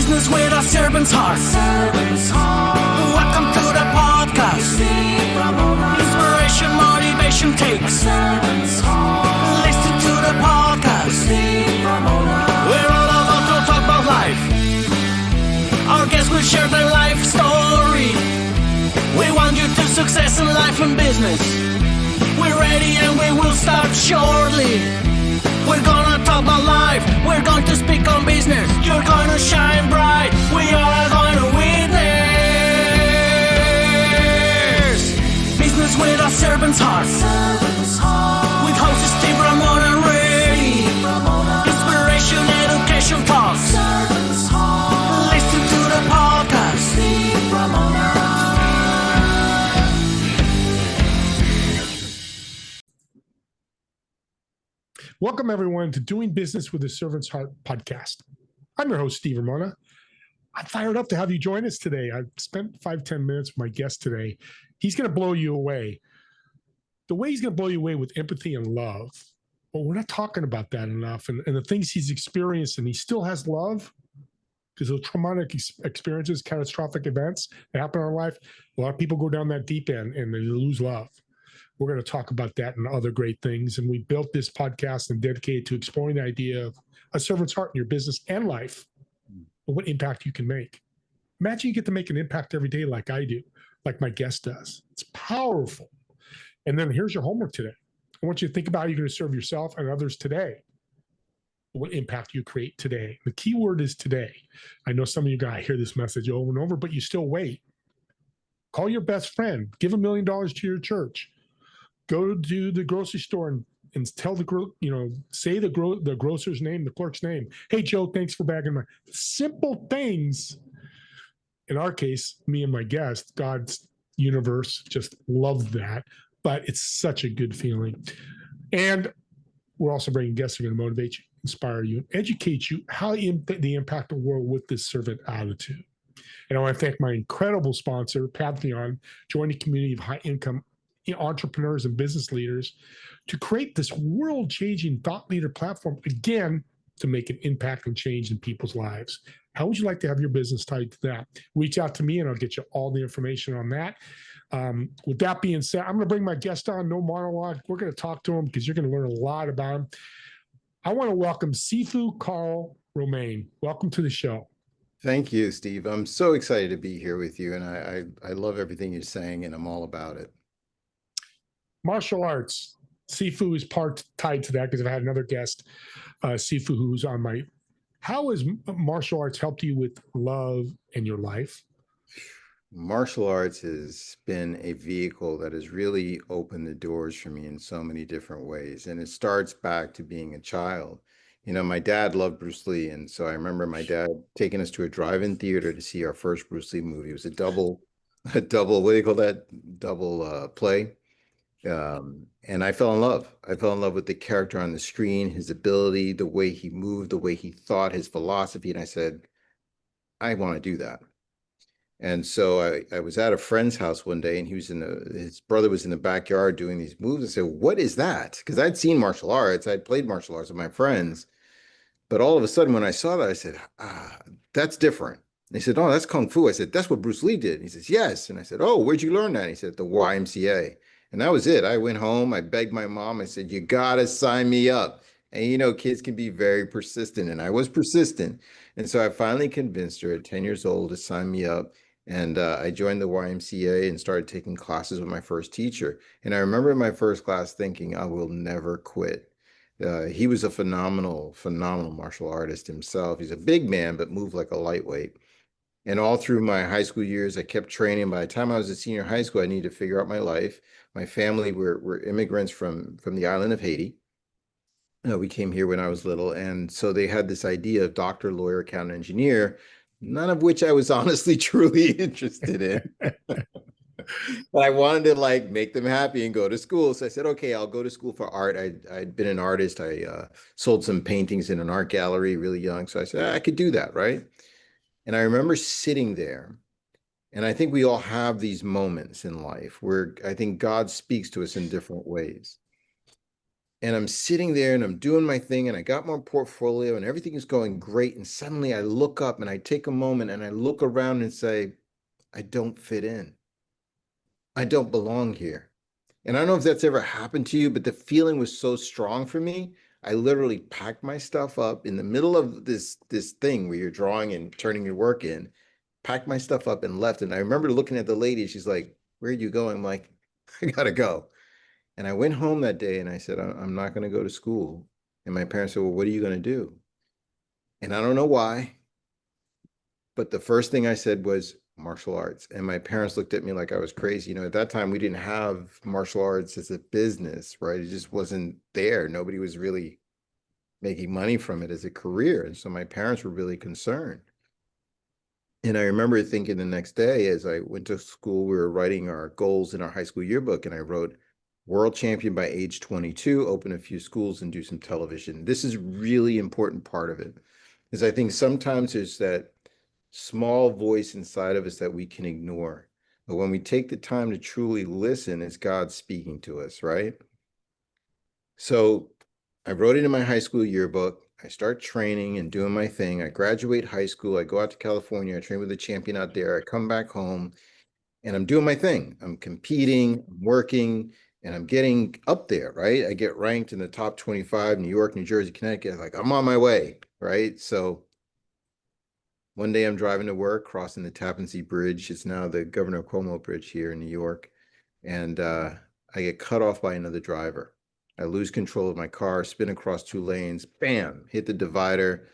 Business with a servant's heart. Welcome to the podcast. Inspiration, motivation takes. Listen to the podcast. We're all about to talk about life. Our guests will share their life story. We want you to success in life and business. We're ready and we will start shortly. We're gonna talk about life. We're going to speak on business. You're gonna shine bright. We are going to witness. Business with a servant's heart. With hosts Steve, Ramon, and Ray. Inspiration, education talks. Listen to the podcast. Welcome, everyone, to Doing Business with a Servant's Heart podcast. I'm your host, Steve Ramona. I'm fired up to have you join us today. I've spent 5-10 minutes with my guest today. He's going to blow you away. The way he's going to blow you away with empathy and love. Well, we're not talking about that enough. And the things he's experienced, and he still has love because of traumatic experiences, catastrophic events that happen in our life. A lot of people go down that deep end and they lose love. We're going to talk about that and other great things. And we built this podcast and dedicated to exploring the idea of a servant's heart in your business and life, and what impact you can make. Imagine you get to make an impact every day like I do, like my guest does. It's powerful. And then here's your homework today. I want you to think about how you're going to serve yourself and others today. What impact you create today. The key word is today. I know some of you guys hear this message over and over, but you still wait. Call your best friend. Give $1 million to your church. Go to the grocery store and tell say the grocer's name, the clerk's name. Hey, Joe, thanks for bagging my simple things. In our case, me and my guest, God's universe just loved that. But it's such a good feeling. And we're also bringing guests who are going to motivate you, inspire you, educate you how they impact the world with this servant attitude. And I want to thank my incredible sponsor, Pantheon, joining a community of high-income entrepreneurs and business leaders to create this world-changing thought leader platform, again, to make an impact and change in people's lives. How would you like to have your business tied to that? Reach out to me and I'll get you all the information on that. With that being said, I'm going to bring my guest on, no monologue. We're going to talk to him because you're going to learn a lot about him. I want to welcome Sifu Karl Romain. Welcome to the show. Thank you, Steve. I'm so excited to be here with you, and I love everything you're saying, and I'm all about it. Martial arts. Sifu is part tied to that because I've had another guest, Sifu, who's on my. How has martial arts helped you with love in your life? Martial arts has been a vehicle that has really opened the doors for me in so many different ways. And it starts back to being a child. You know, my dad loved Bruce Lee. And so I remember my dad taking us to a drive-in theater to see our first Bruce Lee movie. It was a double, what do you call that? Double play. And I fell in love. I fell in love with the character on the screen, his ability, the way he moved, the way he thought, his philosophy. And I said, I want to do that. And so I was at a friend's house one day, and his brother was in the backyard doing these moves. I said, what is that? Because I'd seen martial arts. I'd played martial arts with my friends. But all of a sudden, when I saw that, I said, that's different. And he said, oh, that's Kung Fu. I said, that's what Bruce Lee did. And he says, yes. And I said, oh, where'd you learn that? And he said, the YMCA. And that was it. I went home. I begged my mom. I said, you got to sign me up. And, you know, kids can be very persistent. And I was persistent. And so I finally convinced her at 10 years old to sign me up. And I joined the YMCA and started taking classes with my first teacher. And I remember in my first class thinking, I will never quit. He was a phenomenal martial artist himself. He's a big man, but moved like a lightweight. And all through my high school years, I kept training. By the time I was a senior high school, I needed to figure out my life. My family were immigrants from the island of Haiti. We came here when I was little. And so they had this idea of doctor, lawyer, accountant, engineer, none of which I was honestly, truly interested in. But I wanted to like make them happy and go to school. So I said, okay, I'll go to school for art. I'd been an artist. I sold some paintings in an art gallery really young. So I said, I could do that, right? And I remember sitting there, and I think we all have these moments in life where I think God speaks to us in different ways. And I'm sitting there and I'm doing my thing and I got my portfolio and everything is going great. And suddenly I look up and I take a moment and I look around and say, I don't fit in. I don't belong here. And I don't know if that's ever happened to you, but the feeling was so strong for me. I literally packed my stuff up in the middle of this thing where you're drawing and turning your work in, packed my stuff up and left. And I remember looking at the lady, she's like, where are you going? I'm like, I gotta go. And I went home that day and I said, I'm not going to go to school. And my parents said, well, what are you going to do? And I don't know why, but the first thing I said was martial arts. And my parents looked at me like I was crazy. At that time, we didn't have martial arts as a business, right? It just wasn't there. Nobody was really making money from it as a career. And so my parents were really concerned. And I remember thinking the next day as I went to school, we were writing our goals in our high school yearbook, and I wrote, world champion by age 22, open a few schools and do some television. This is really important part of it, is I think sometimes there's that small voice inside of us that we can ignore. But when we take the time to truly listen, it's God speaking to us, right? So I wrote it in my high school yearbook. I start training and doing my thing. I graduate high school. I go out to California. I train with a champion out there. I come back home and I'm doing my thing. I'm competing, I'm working, and I'm getting up there, right? I get ranked in the top 25, New York, New Jersey, Connecticut. Like, I'm on my way, right? So one day I'm driving to work, crossing the Tappan Zee Bridge. It's now the Governor Cuomo Bridge here in New York. And I get cut off by another driver. I lose control of my car, spin across two lanes, bam, hit the divider.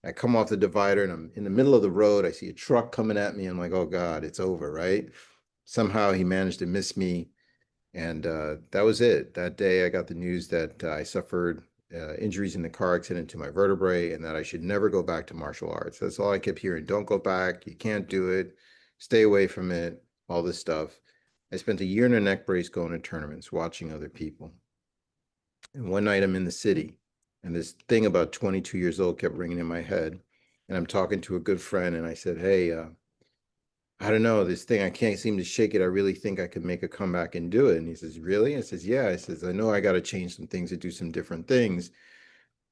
I come off the divider and I'm in the middle of the road. I see a truck coming at me. I'm like, oh God, it's over, right? Somehow he managed to miss me. And that was it. That day I got the news that I suffered injuries in the car accident to my vertebrae and that I should never go back to martial arts. That's all I kept hearing. Don't go back. You can't do it. Stay away from it. All this stuff. I spent a year in a neck brace going to tournaments, watching other people. And one night I'm in the city and this thing about 22 years old kept ringing in my head. And I'm talking to a good friend and I said, hey, I don't know, this thing, I can't seem to shake it. I really think I could make a comeback and do it. And he says, really? I says, yeah. I says, I know I got to change some things to do some different things,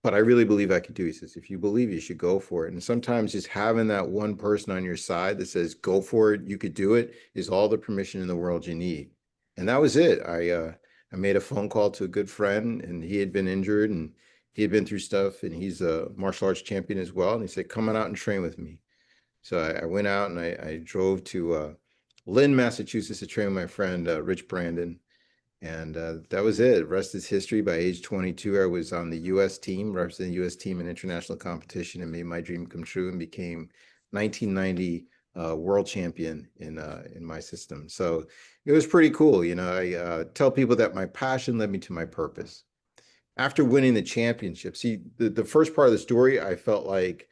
but I really believe I could do it. He says, if you believe, you should go for it. And sometimes just having that one person on your side that says, go for it, you could do it, is all the permission in the world you need. And that was it. I made a phone call to a good friend and he had been injured and he had been through stuff and he's a martial arts champion as well. And he said, come on out and train with me. So I went out and I drove to Lynn, Massachusetts to train with my friend, Rich Brandon. And that was it. The rest is history. By age 22, I was on the U.S. team, representing the U.S. team in international competition and made my dream come true and became 1990 world champion in my system. So it was pretty cool. I tell people that my passion led me to my purpose. After winning the championship, see, the first part of the story, I felt like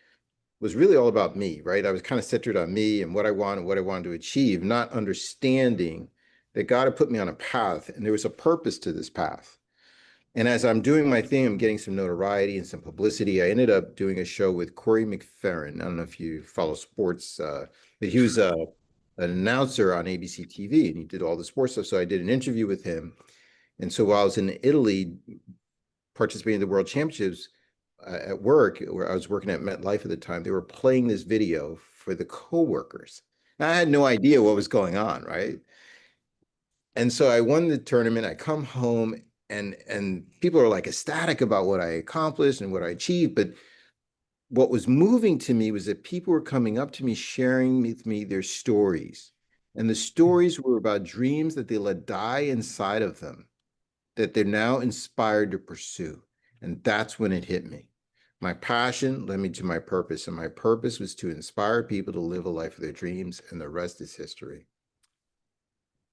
was really all about me, right? I was kind of centered on me and what I wanted to achieve, not understanding that God had put me on a path and there was a purpose to this path. And as I'm doing my thing, I'm getting some notoriety and some publicity. I ended up doing a show with Corey McFerrin. I don't know if you follow sports, but he was an announcer on ABC TV and he did all the sports stuff. So I did an interview with him. And so while I was in Italy participating in the World Championships, at work, where I was working at MetLife at the time, they were playing this video for the coworkers. Now, I had no idea what was going on, right? And so I won the tournament. I come home and people are like ecstatic about what I accomplished and what I achieved. But what was moving to me was that people were coming up to me, sharing with me their stories. And the stories were about dreams that they let die inside of them, that they're now inspired to pursue. And that's when it hit me. My passion led me to my purpose, and my purpose was to inspire people to live a life of their dreams, and the rest is history.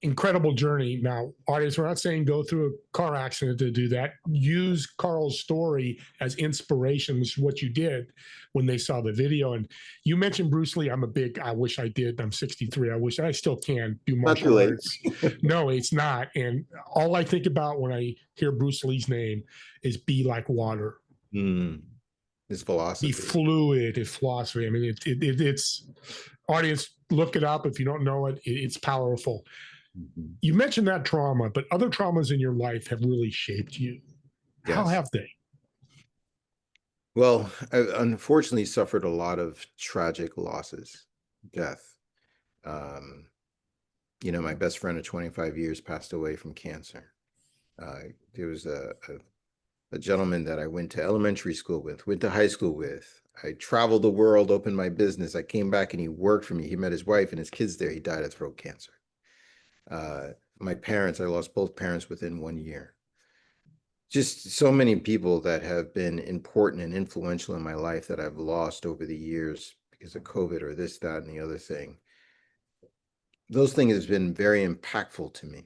Incredible journey. Now, audience, we're not saying go through a car accident to do that. Use Karl's story as inspiration, which is what you did when they saw the video. And you mentioned Bruce Lee. I wish I did. I'm 63. I wish I still can do martial arts. No, it's not. And all I think about when I hear Bruce Lee's name is be like water. His philosophy. Be fluid, his philosophy. I mean, it's audience, look it up if you don't know it. It's powerful. You mentioned that trauma, but other traumas in your life have really shaped you. How Yes. have they? Well, I unfortunately suffered a lot of tragic losses, death. Um, my best friend of 25 years passed away from cancer. There was a gentleman that I went to elementary school with, went to high school with. I traveled the world, opened my business. I came back and he worked for me. He met his wife and his kids there. He died of throat cancer. My parents, I lost both parents within 1 year. Just so many people that have been important and influential in my life that I've lost over the years because of COVID or this, that, and the other thing. Those things have been very impactful to me.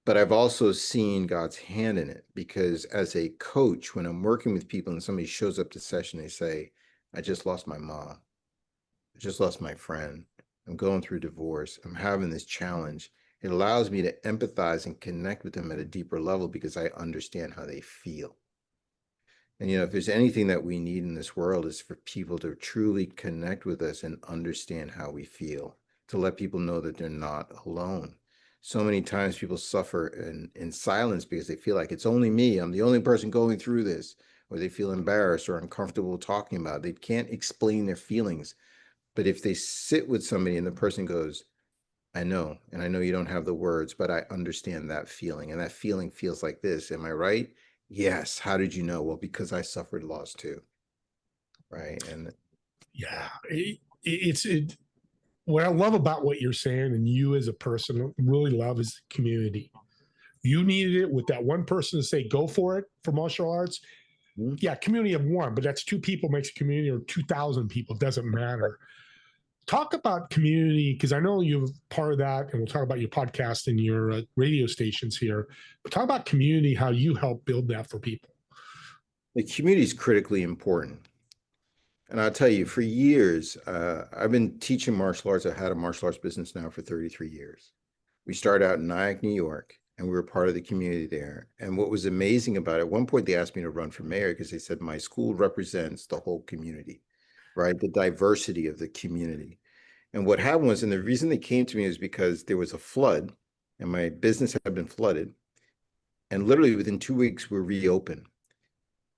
But I've also seen God's hand in it, because as a coach, when I'm working with people and somebody shows up to session, they say, I just lost my mom. I just lost my friend. I'm going through divorce. I'm having this challenge. It allows me to empathize and connect with them at a deeper level because I understand how they feel. And, if there's anything that we need in this world is for people to truly connect with us and understand how we feel, to let people know that they're not alone. So many times people suffer in silence because they feel like it's only me. I'm the only person going through this, or they feel embarrassed or uncomfortable talking about it. They can't explain their feelings. But if they sit with somebody and the person goes, I know, and I know you don't have the words, but I understand that feeling, and that feeling feels like this. Am I right? Yes. How did you know? Well, because I suffered loss too. Right. And Yeah, what I love about what you're saying, and you as a person really love, is community. You needed it with that one person to say, go for it for martial arts. Yeah, community of one, but that's two people makes a community, or 2,000 people. It doesn't matter. Talk about community, because I know you're part of that, and we'll talk about your podcast and your radio stations here. But talk about community, how you help build that for people. the community is critically important. And I'll tell you, for years, I've been teaching martial arts. I've had a martial arts business now for 33 years. We started out in Nyack, New York, and we were part of the community there. And what was amazing about it, at one point they asked me to run for mayor because they said my school represents the whole community, right? The diversity of the community. And what happened was, and the reason they came to me is because there was a flood and my business had been flooded. And literally within 2 weeks, we reopened.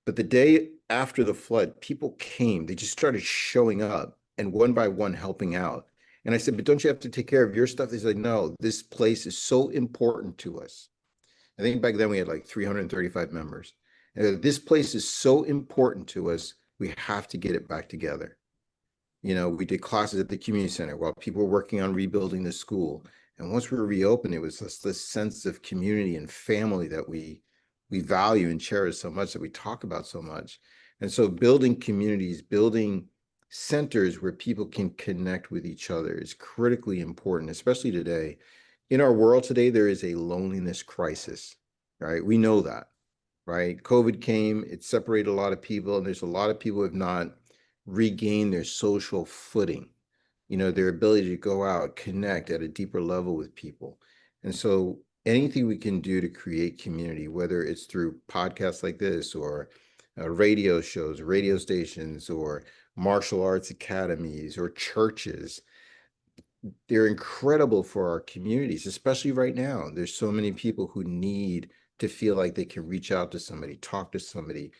But the day after the flood, people came, they just started showing up and one by one helping out. And I said, but don't you have to take care of your stuff? They said, no, this place is so important to us. I think back then we had like 335 members. And this place is so important to us, we have to get it back together. We did classes at the community center while people were working on rebuilding the school. And once we were reopened, it was just this sense of community and family that we value and cherish so much, that we talk about so much. And so building communities, building centers where people can connect with each other is critically important, especially today. In our world today, there is a loneliness crisis, right? We know that, right? COVID came, it separated a lot of people, and there's a lot of people who have not regained their social footing, their ability to go out, connect at a deeper level with people. And so anything we can do to create community, whether it's through podcasts like this or radio shows, radio stations, or martial arts academies or churches, they're incredible for our communities, especially right now. There's so many people who need to feel like they can reach out to somebody, talk to somebody,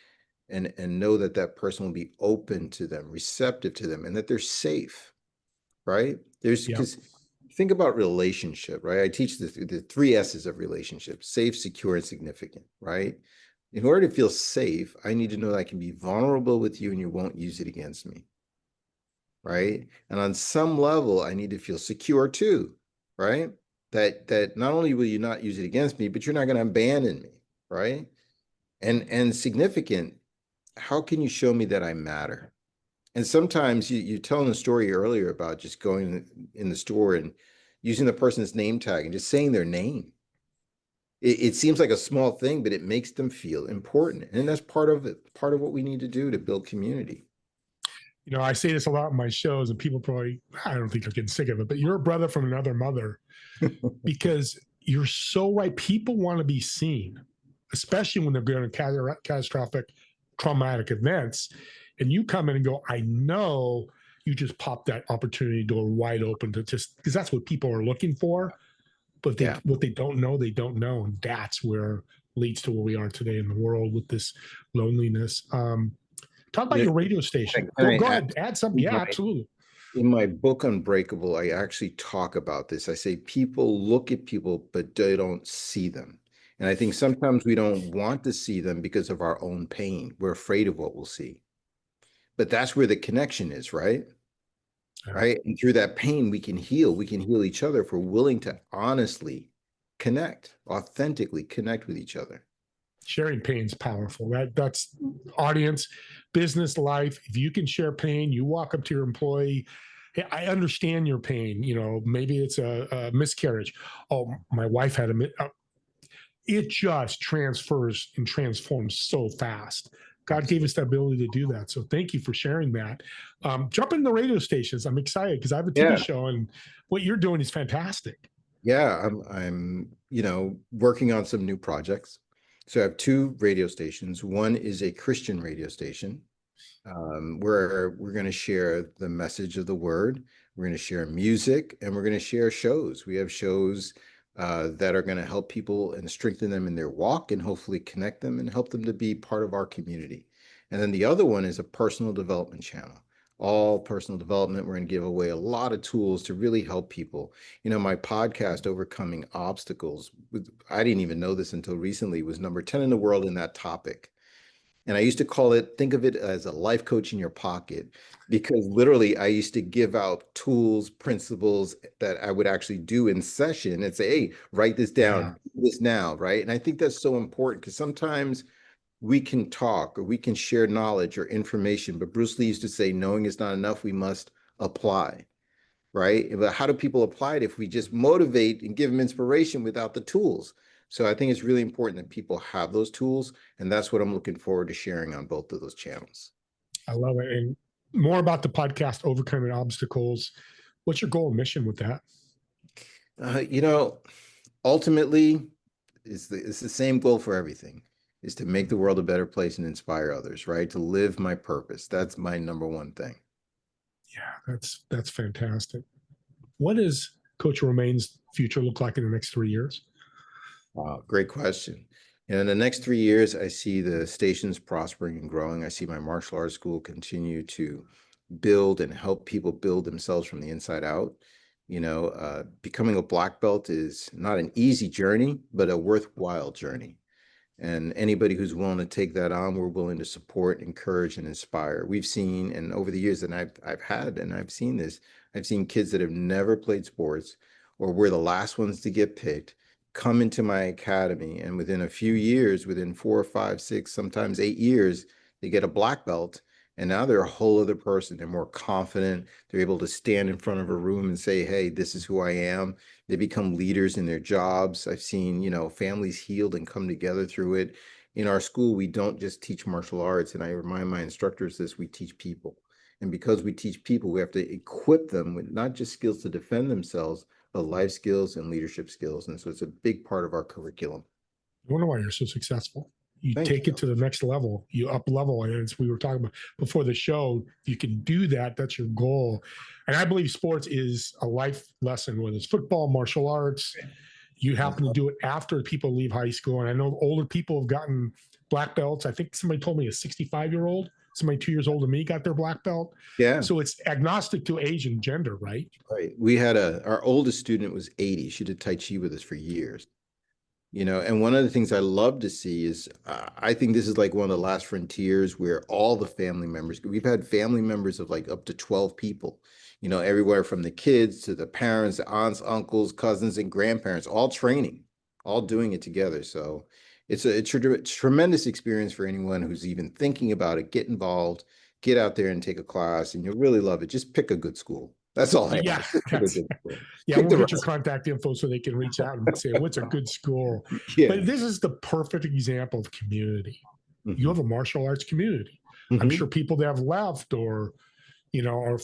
and know that that person will be open to them, receptive to them, and that they're safe, right? Because think about relationship, right? I teach the 3 S's of relationship: safe, secure, and significant, right? In order to feel safe, I need to know that I can be vulnerable with you and you won't use it against me, right? And on some level, I need to feel secure too, right? That not only will you not use it against me, but you're not going to abandon me, right? And significant, how can you show me that I matter? And sometimes you telling a story earlier about just going in the store and using the person's name tag and just saying their name. It seems like a small thing, but it makes them feel important. And that's part of it, part of what we need to do to build community. I say this a lot in my shows, and people probably, I don't think they're getting sick of it, but you're a brother from another mother, because you're so right. People want to be seen, especially when they're going to catastrophic, traumatic events. And you come in and go, I know you just popped that opportunity door wide open, to just, because that's what people are looking for. But what they don't know, they don't know. And that's where leads to where we are today in the world with this loneliness. Talk about Yeah, your radio station. can I Go add ahead, add some. in Yeah, my absolutely. in my book Unbreakable, I actually talk about this. I say people look at people, but they don't see them. And I think sometimes we don't want to see them because of our own pain. We're afraid of what we'll see. But that's where the connection is, right? Yeah. Right. And through that pain, we can heal. We can heal each other if we're willing to honestly connect, authentically connect with each other. Sharing pain's powerful. That's audience, business life. If you can share pain, you walk up to your employee. Hey, I understand your pain. You know, maybe it's a miscarriage. Oh, my wife had it just transfers and transforms so fast. God gave us the ability to do that. So thank you for sharing that. Jump in the radio stations. I'm excited because I have a TV Yeah. show and what you're doing is fantastic. Yeah, I'm working on some new projects. So I have two radio stations. One is a Christian radio station, where we're going to share the message of the word. We're going to share music, and we're going to share shows. We have shows that are going to help people and strengthen them in their walk and hopefully connect them and help them to be part of our community. And then the other one is a personal development channel. All personal development. We're going to give away a lot of tools to really help people. My podcast, Overcoming Obstacles, I didn't even know this until recently, was number 10 in the world in that topic. And I used to think of it as a life coach in your pocket, because literally I used to give out tools, principles that I would actually do in session and say, hey, write this down, do this now, right? And I think that's so important because sometimes we can talk or we can share knowledge or information, but Bruce Lee used to say, knowing is not enough, we must apply, right? But how do people apply it if we just motivate and give them inspiration without the tools? So I think it's really important that people have those tools, and that's what I'm looking forward to sharing on both of those channels. I love it. And more about the podcast, Overcoming Obstacles. What's your goal and mission with that? Ultimately, it's the same goal for everything, is to make the world a better place and inspire others, right? To live my purpose. That's my number one thing. Yeah, that's fantastic. What does Coach Romain's future look like in the next 3 years? Great question. In the next 3 years, I see the stations prospering and growing. I see my martial arts school continue to build and help people build themselves from the inside out. Becoming a black belt is not an easy journey, but a worthwhile journey. And anybody who's willing to take that on, we're willing to support, encourage, and inspire. We've seen, and over the years that I've seen this, I've seen kids that have never played sports or were the last ones to get picked come into my academy, and within a few years, within 4, 5, 6, sometimes 8 years, they get a black belt, and now they're a whole other person. They're more confident. They're able to stand in front of a room and say, hey, this is who I am. They become leaders in their jobs. I've seen, families healed and come together through it. In our school, we don't just teach martial arts, and I remind my instructors this, we teach people. And because we teach people, we have to equip them with not just skills to defend themselves, but life skills and leadership skills. And so it's a big part of our curriculum. I wonder why you're so successful. You Thank take you. it to the next level, you up level. And as we were talking about before the show, you can do that. That's your goal. And I believe sports is a life lesson, whether it's football, martial arts. You happen to do it after people leave high school. And I know older people have gotten black belts. I think somebody told me a 65-year-old, somebody 2 years older than me, got their black belt. Yeah. So it's agnostic to age and gender, right? Right. We had our oldest student was 80. She did Tai Chi with us for years. And one of the things I love to see is I think this is like one of the last frontiers where all the family members, we've had family members of like up to 12 people, everywhere from the kids to the parents, the aunts, uncles, cousins, and grandparents, all training, all doing it together. So it's a tremendous experience for anyone who's even thinking about it. Get involved, get out there and take a class, and you'll really love it. Just pick a good school. That's all I ask. Yeah, we'll get your contact info so they can reach out and say, what's a good school? Yeah. But this is the perfect example of community. Mm-hmm. You have a martial arts community. Mm-hmm. I'm sure people that have left or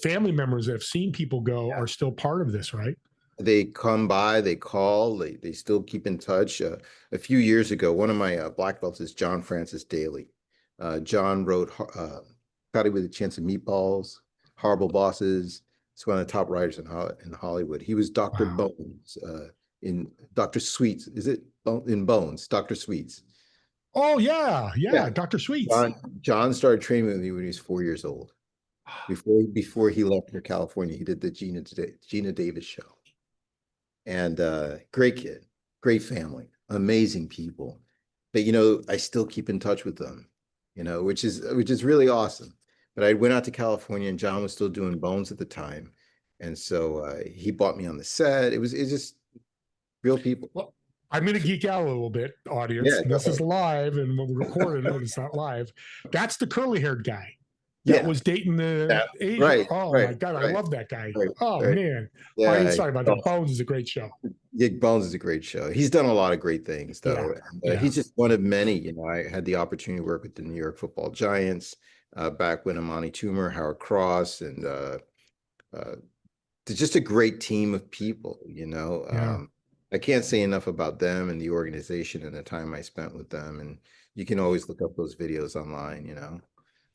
family members that have seen people go are still part of this, right? They come by, they call, they still keep in touch. A few years ago, one of my black belts is John Francis Daly. John wrote Patty with a Chance of Meatballs, Horrible Bosses. He's one of the top writers in Hollywood. He was Dr. Bones in Dr. Sweets. Is it in Bones? Dr. Sweets. Oh yeah, Yeah. Dr. Sweets. John started training with me when he was 4 years old. Before he left for California, he did the Gina Davis show. And great kid, great family, amazing people. But I still keep in touch with them, which is really awesome. But I went out to California and John was still doing Bones at the time. And so he bought me on the set. It's just real people. Well, I'm going to geek out a little bit, audience. Yeah, This is live and we're recording it, but it's not live. That's the curly haired guy that yeah, was dating the Asian. right, Oh right, my God, I right, love that guy. right, Oh right. man. Yeah, Sorry about that. Bones is a great show. Bones is a great show. He's done a lot of great things, though. Yeah. He's just one of many. I had the opportunity to work with the New York Football Giants back when Amani Toomer, Howard Cross, and they're just a great team of people. I can't say enough about them and the organization and the time I spent with them. And you can always look up those videos online.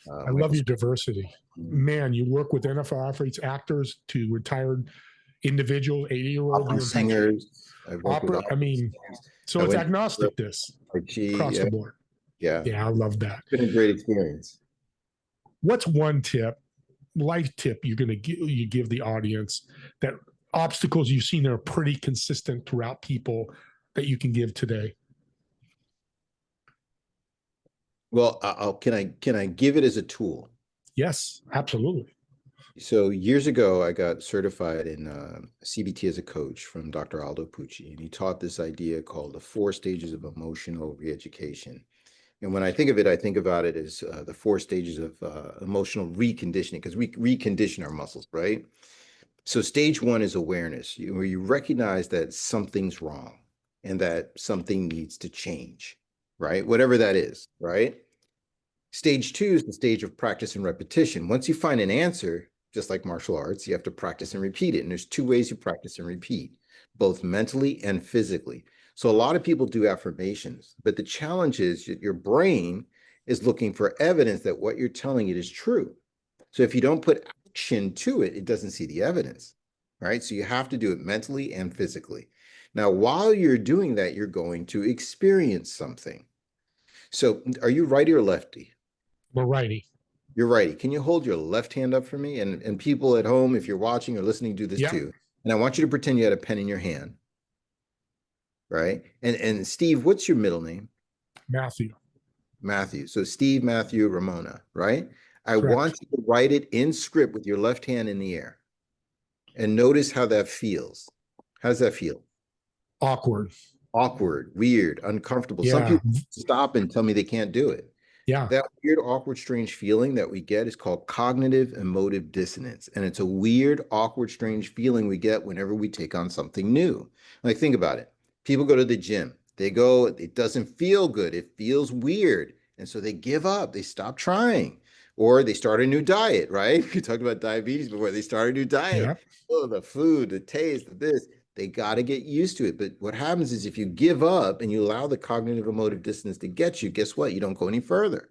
I love your diversity. Man, you work with NFL athletes, actors to retired individuals, 80-year-old singers. Opera. I mean, so it's agnostic across the board. Yeah, I love that. It's been a great experience. What's one life tip you're going to give the audience, that obstacles you've seen that are pretty consistent throughout people that you can give today? Well, can I give it as a tool? Yes, absolutely. So years ago, I got certified in CBT as a coach from Dr. Aldo Pucci, and he taught this idea called the 4 stages of emotional reeducation. And when I think of it, I think about it as the 4 stages of emotional reconditioning, because we recondition our muscles, right? So stage 1 is awareness, where you recognize that something's wrong and that something needs to change, right? Whatever that is, right? Stage 2 is the stage of practice and repetition. Once you find an answer, just like martial arts, you have to practice and repeat it. And there's 2 ways you practice and repeat, both mentally and physically. So a lot of people do affirmations, but the challenge is your brain is looking for evidence that what you're telling it is true. So if you don't put action to it, it doesn't see the evidence, right? So you have to do it mentally and physically. Now, while you're doing that, you're going to experience something. So are you righty or lefty? We're righty. You're righty. Can you hold your left hand up for me? And people at home, if you're watching or listening, do this too. And I want you to pretend you had a pen in your hand. Right? And Steve, what's your middle name? Matthew. Matthew. So Steve, Matthew, Ramona, right? I want you to write it in script with your left hand in the air. And notice how that feels. How does that feel? Awkward, weird, uncomfortable. Some people stop and tell me they can't do it. Yeah. That weird, awkward, strange feeling that we get is called cognitive emotive dissonance. And it's a weird, awkward, strange feeling we get whenever we take on something new. Like, think about it. People go to the gym. They go, it doesn't feel good. It feels weird. And so they give up. They stop trying. Or they start a new diet, right? We talked about diabetes before. They start a new diet. Yeah. Oh, the food, the taste, this. They got to get used to it. But what happens is if you give up and you allow the cognitive emotive dissonance to get you, guess what? You don't go any further.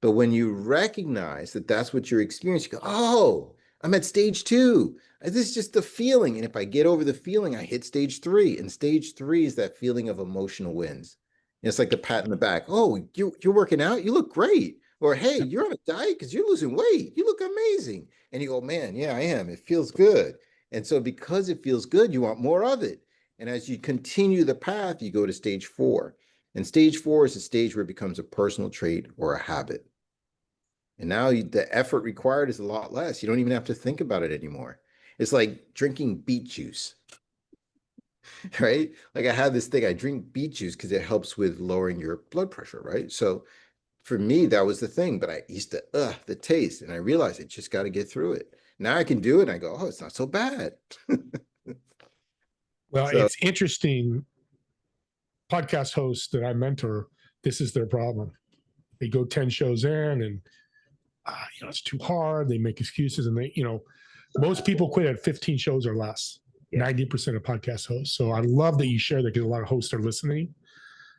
But when you recognize that that's what you're experiencing, you go, oh, I'm at stage 2. This is just the feeling. And if I get over the feeling, I hit stage 3. And stage 3 is that feeling of emotional wins. It's like the pat in the back. Oh, you're working out? You look great. Or, hey, you're on a diet because you're losing weight. You look amazing. And you go, man, yeah, I am. It feels good. And so because it feels good, you want more of it. And as you continue the path, you go to stage 4. And stage 4 is a stage where it becomes a personal trait or a habit. And now the effort required is a lot less. You don't even have to think about it anymore. It's like drinking beet juice, right? Like I have this thing, I drink beet juice because it helps with lowering your blood pressure, right? So for me, that was the thing, but I used to, the taste, and I realized I just got to get through it. Now I can do it, and I go, oh, it's not so bad. Well, it's interesting. Podcast hosts that I mentor, this is their problem. They go 10 shows in and, it's too hard. They make excuses and most people quit at 15 shows or less, 90% of podcast hosts. So I love that you share that because a lot of hosts are listening.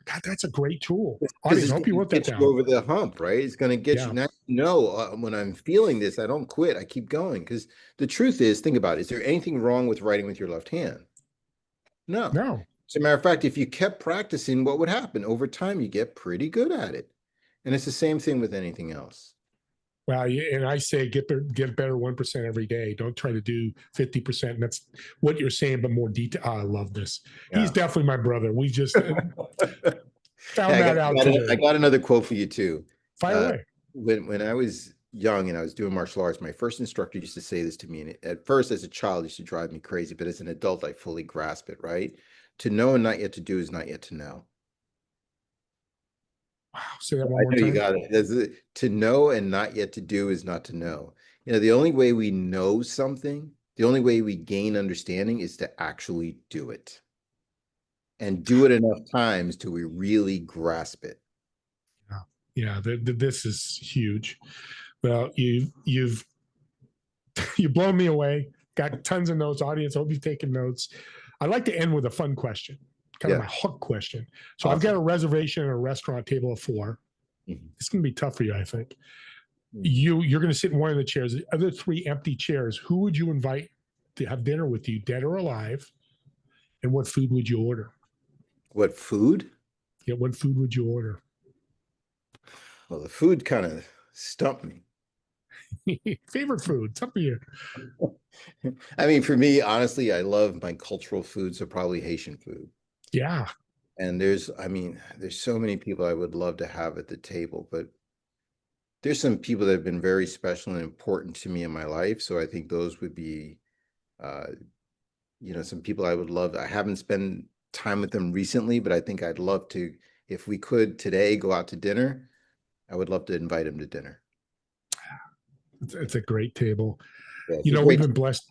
God, that's a great tool. I hope you wrote that down. Over the hump, right? It's going to get you. Now, when I'm feeling this, I don't quit. I keep going because the truth is, think about it. Is there anything wrong with writing with your left hand? No. As a matter of fact, if you kept practicing, what would happen? Over time, you get pretty good at it. And it's the same thing with anything else. Well, and I say get better 1% every day. Don't try to do 50%. And that's what you're saying, but more detail. Oh, I love this. Yeah. He's definitely my brother. We just found Hey, that out today. I got another quote for you too. Fire away. When I was young and I was doing martial arts, my first instructor used to say this to me. And at first, as a child, it used to drive me crazy. But as an adult, I fully grasp it, right? To know and not yet to do is not yet to know. Wow. Say that one I more know time. you got it. To know and not yet to do is not to know. You know, the only way we know something, the only way we gain understanding is to actually do it. And do it enough times till we really grasp it. Yeah, this is huge. Well, you've blown me away. Got tons of notes. Audience, hope you've taken notes. I'd like to end with a fun question, kind of my hook question. So I've got a reservation at a restaurant, table of 4. It's going to be tough for you, I think. You're going to sit in one of the chairs. The other 3 empty chairs. Who would you invite to have dinner with you, dead or alive? And what food would you order? What food? Yeah, what food would you order? Well, the food kind of stumped me. Favorite food? It's up to you. I mean, for me, honestly, I love my cultural food, so probably Haitian food. Yeah. And there's so many people I would love to have at the table, but there's some people that have been very special and important to me in my life. So I think those would be, some people I would love. I haven't spent time with them recently, but I think I'd love to, if we could today go out to dinner, I would love to invite them to dinner. It's a great table. Yeah, we've been blessed.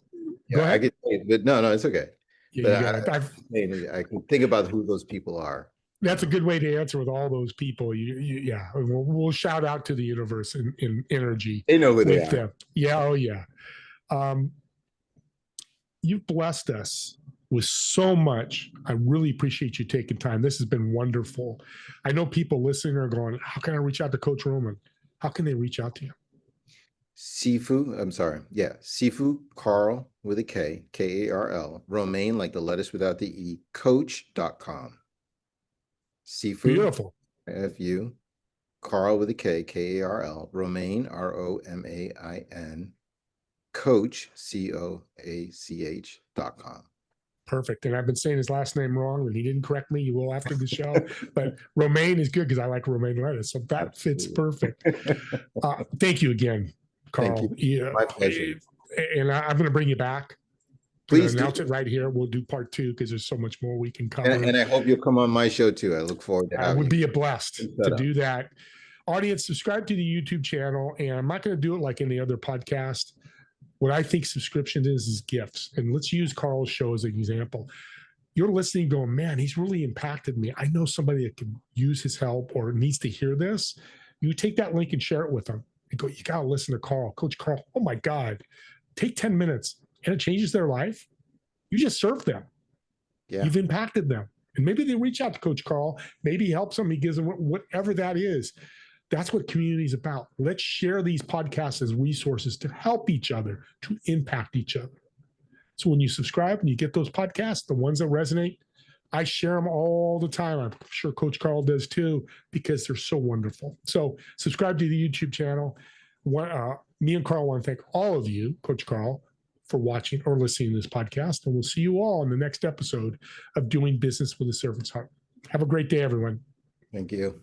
Yeah, Go ahead. I could say, but no, it's okay. Yeah, but I can think about who those people are. That's a good way to answer with all those people. Yeah, we'll shout out to the universe in energy. They know who they are. Yeah, oh yeah. You've blessed us with so much. I really appreciate you taking time. This has been wonderful. I know people listening are going, how can I reach out to Coach Roman? How can they reach out to you? Sifu Karl with a K, Karl, Romain, like the lettuce without the E, coach.com. Sifu, beautiful. F-U, Karl with a K, Karl, Romain, R-O-M-A-I-N, coach, COACH.com. Perfect. And I've been saying his last name wrong, and he didn't correct me. You will after the show. But Romain is good because I like romaine lettuce. So that fits perfect. Thank you again, Karl. Thank you. My pleasure. And I'm going to bring you back. Please announce it right here. We'll do part 2 because there's so much more we can cover. And I hope you'll come on my show too. I look forward to having you. I would be blessed to do that. Audience, subscribe to the YouTube channel. And I'm not going to do it like any other podcast. What I think subscription is gifts. And let's use Karl's show as an example. You're listening going, man, he's really impacted me. I know somebody that can use his help or needs to hear this. You take that link and share it with them and go, you got to listen to Karl. Coach Karl, oh my God. Take 10 minutes and it changes their life. You just served them. Yeah. You've impacted them. And maybe they reach out to Coach Karl. Maybe he helps them. He gives them whatever that is. That's what community is about. Let's share these podcasts as resources to help each other, to impact each other. So when you subscribe and you get those podcasts, the ones that resonate, I share them all the time. I'm sure Coach Karl does too, because they're so wonderful. So subscribe to the YouTube channel. Me and Karl want to thank all of you, Coach Karl, for watching or listening to this podcast. And we'll see you all in the next episode of Doing Business with a Servant's Heart. Have a great day, everyone. Thank you.